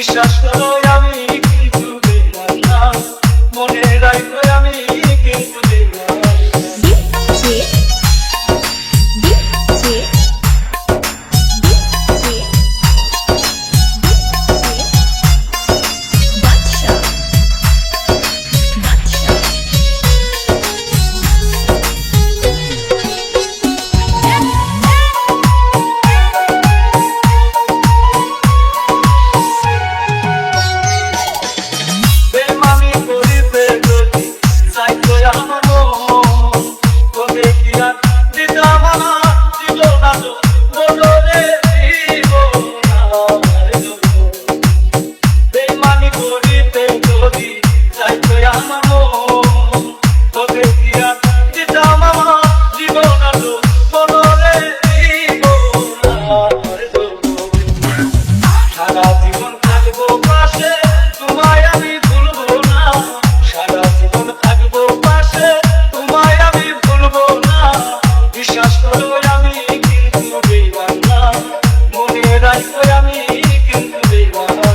বিশ্বাস করো আমি কিন্তু বেইমান না, মনে রাখো আমি কিন্তু বেইমান না। সারা জীবন থাকবো পাশে, তোমায় আমি ভুলবো না। সারা জীবন থাকবো পাশে, তোমায় আমি ভুলবো না। বিশ্বাস করো আমি কিন্তু বেইমান না, মনে রাখো আমি কিন্তু বেইমান না।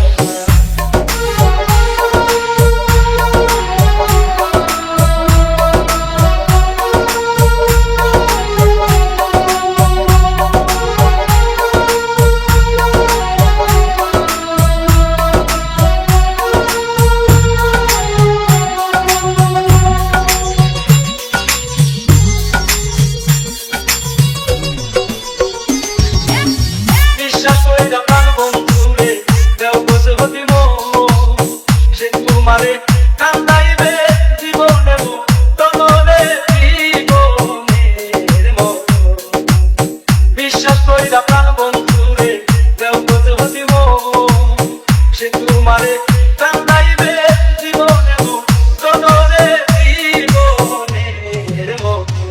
বিশ্বাস করে প্রাণ বন্ধুরে দেও বসে হতি সে তোমারে কান্দাইবে জীবনে তনরে জীবনের মতো। বিশ্বাস করে প্রাণ বন্ধুরে দেও বসে হতি সে তোমারে কান্দাইবে জীবনে তনরে জীবনের মতো।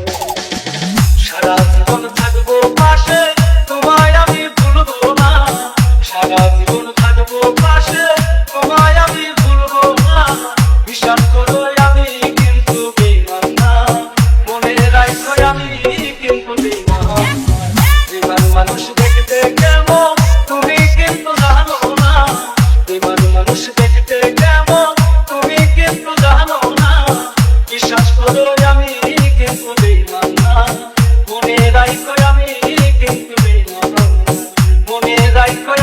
সারা জীবন থাকবো পাশে, তোমায় আমি ভুলবো না। সারা জীবন থাকবো পাশে, তোমায় আমি ভুলবো না। বিশ্বাস করো আমি কিন্তু বেইমান না, মনে রাখো আমি কিন্তু বেইমান। বেইমান মানুষ দেখতে কেমন তুমি কিন্তু জানো না। বেইমান মানুষ দেখতে কেমন তুমি কিন্তু জানো না। বিশ্বাস করো আমি কিন্তু বেইমান না, মনে রাখো আমি কিন্তু বেইমান। মনে রাখো